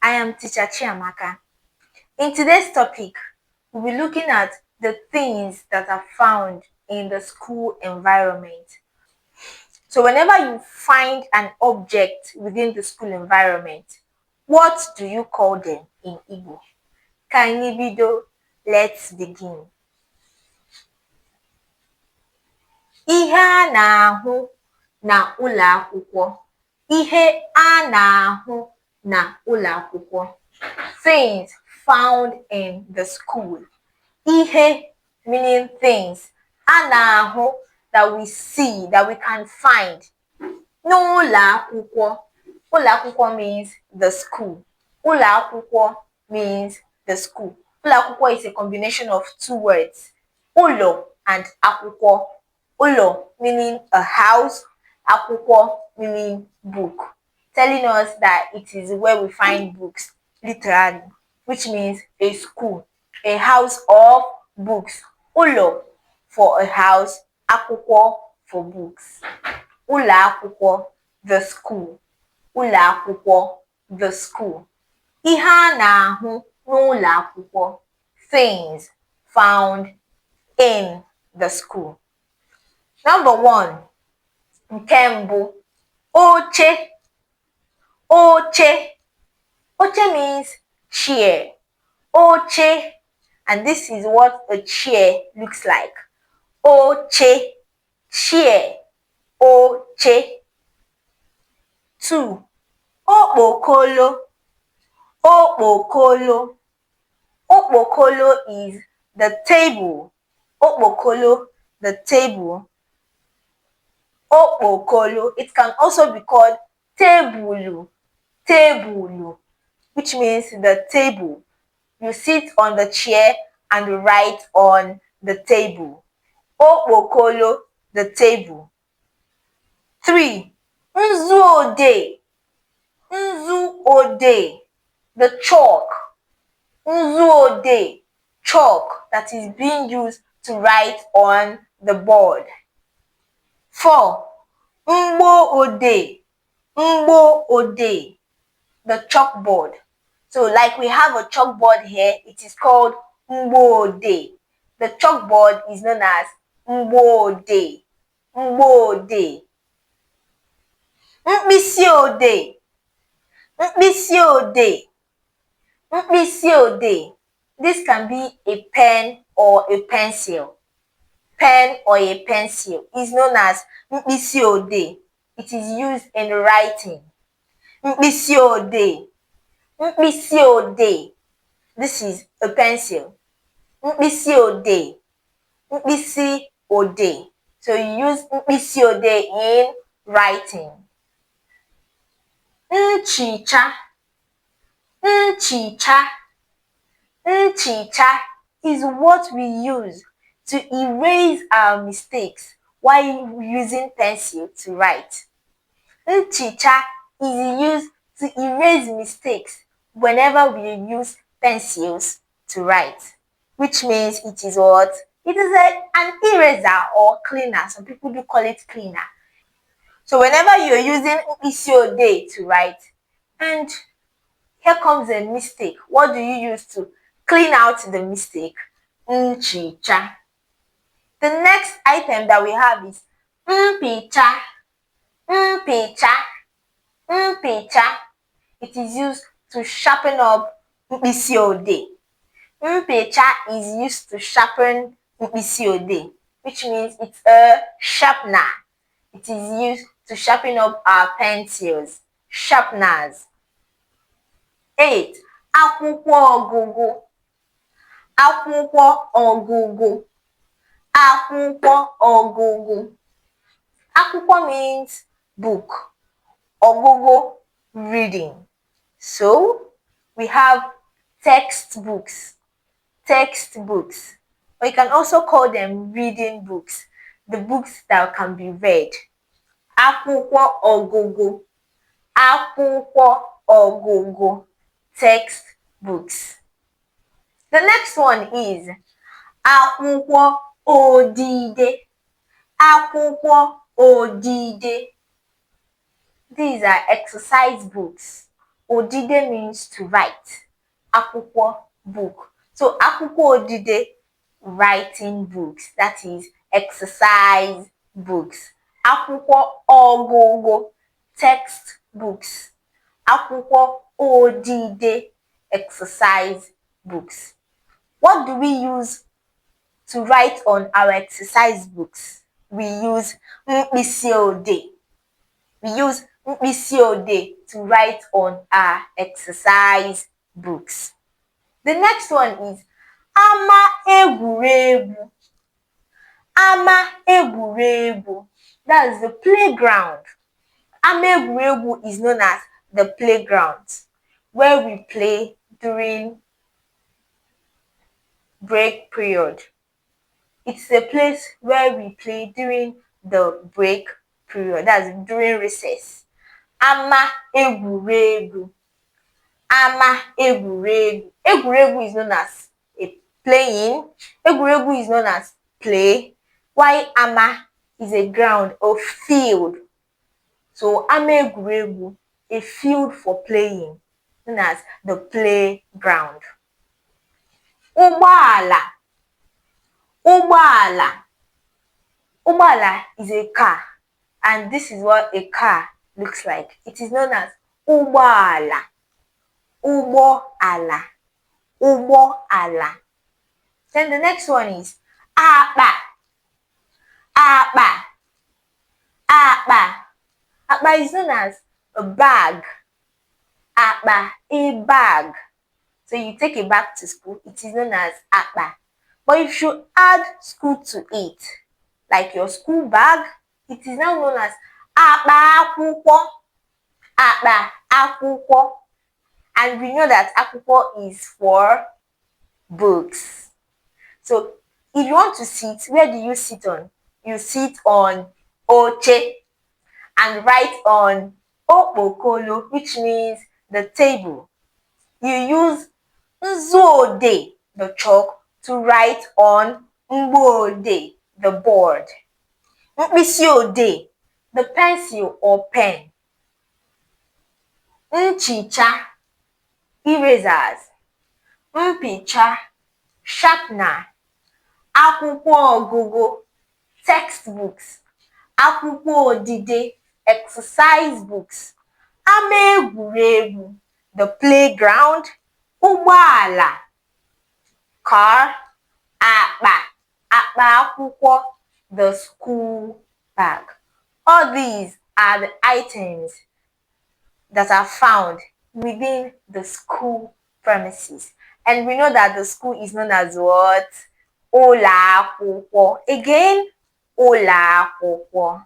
I am teacher Chiamaka. In today's topic, we'll be looking at the things that are found in the school environment. So whenever you find an object within the school environment, what do you call them in Igbo? Ka anyị bido, let's begin. Ihe a na-ahụ na ụlọ akwụkwọ. Ihe a na-ahụ na ụlọ akwụkwọ. Things found in the school. Ihe meaning things. A na-ahụ that we see, that we can find. N'ụlọ akwụkwọ. Ụlọ akwụkwọ means the school. Ụlọ akwụkwọ means the school. Ụlọ akwụkwọ is a combination of two words. Ụlọ and akwụkwọ. Ụlọ meaning a house, akwụkwọ meaning book, telling us that it is where we find books, literally, which means a school, a house of books. Ụlọ for a house, akwụkwọ for books. Ụlọ akwụkwọ, the school. Ụlọ akwụkwọ, the school. Ihe a na-ahụ n'ụlọ akwụkwọ, things found in the school. Number 1, nke mbụ, oche. Oche. Oche means chair. Oche. And this is what a chair looks like. Oche. Chair. Oche. 2, okpokolo. Okpokolo. Okpokolo is the table. Okpokolo, the table. Okpokolo. It can also be called tebulu. Tebulu, which means the table. You sit on the chair and you write on the table. Okpokolo, the table. 3, nzuode. Nzuode, the chalk. Nzuode, chalk that is being used to write on the board. 4, mgboode. Mgboode, the chalkboard. So like we have a chalkboard here, it is called mgboode. The chalkboard is known as mgboode. Mgboode. Mkpisiode. Mkpisiode. Mkpisiode. This can be a pen or a pencil. Pen or a pencil is known as mkpisiode. It is used in writing. Mkpisiode. Mkpisiode. This is a pencil. Mkpisiode. Mkpisiode. So you use mkpisiode in writing. Nchicha. Nchicha. Nchicha is what we use to erase our mistakes while using pencil to write. Nchicha is used to erase mistakes whenever we use pencils to write, which means it is what? It is an eraser or cleaner. Some people do call it cleaner. So whenever you're using mkpisiode to write, and here comes a mistake, what do you use to clean out the mistake? Nchicha. The next item that we have is mpicha. Mpicha. Mpicha. It is used to sharpen up mkpisiode. Mpicha is used to sharpen mkpisiode, which means it's a sharpener. It is used to sharpen up our pencils. Sharpeners. 8, akwụkwọ ọgụgụ. Akwụkwọ ọgụgụ. Akwụkwọ ọgụgụ. Akwụkwọ means book. Ọgụgụ, reading. So we have textbooks. Textbooks. Or you can also call them reading books. The books that can be read. Akwụkwọ ọgụgụ. Akwụkwọ ọgụgụ. Textbooks. The next one is akwụkwọ odide. Akwụkwọ odide. These are exercise books. Odide means to write. Akwụkwọ, book. So akwụkwọ odide, writing books. That is exercise books. Akwụkwọ ọgụgụ, text books. Akwụkwọ odide, exercise books. What do we use to write on our exercise books? We use mkpịsị odee. We use mkpịsị odee to write on our exercise books. The next one is ama egwuregwu. Ama egwuregwu. That is the playground. Ama egwuregwu is known as the playground where we play during break period. It's a place where we play during the break period. That's during recess. Ama egwuregwu. Ama egwuregwu. Egwuregwu is known as a playing. Egwuregwu is known as play. While ama is a ground or field. So ama egwuregwu, a field for playing, known as the playground. Ụgbọala. Ụgbọala. Ụgbọala is a car, and this is what a car looks like. It is known as ụgbọala. Ụgbọala. Ụgbọala. Then the next one is akpa. Akpa. Akpa. Akpa is known as a bag. Akpa, a bag. So you take a bag to school, it is known as akpa. But if you add school to it, like your school bag, it is now known as akpa akwụkwọ. Akpa akwụkwọ. And we know that akwụkwọ is for books. So if you want to sit, where do you sit on? You sit on oche and write on okpokolo, which means the table. You use nzuode, the chalk, to write on mgboode, the board. Mkpịsịodee, the pencil or pen. Nchicha, erasers. Mpicha, sharpener. Akwụkwọ ọgụgụ, textbooks. Akwụkwọ odide, exercise books. Ama egwuregwu, the playground. Ụgbọala, car. Akpa, akpa akwụkwọ, the school bag. All these are the items that are found within the school premises. And we know that the school is known as what? Ụlọ akwụkwọ. Again, ụlọ akwụkwọ.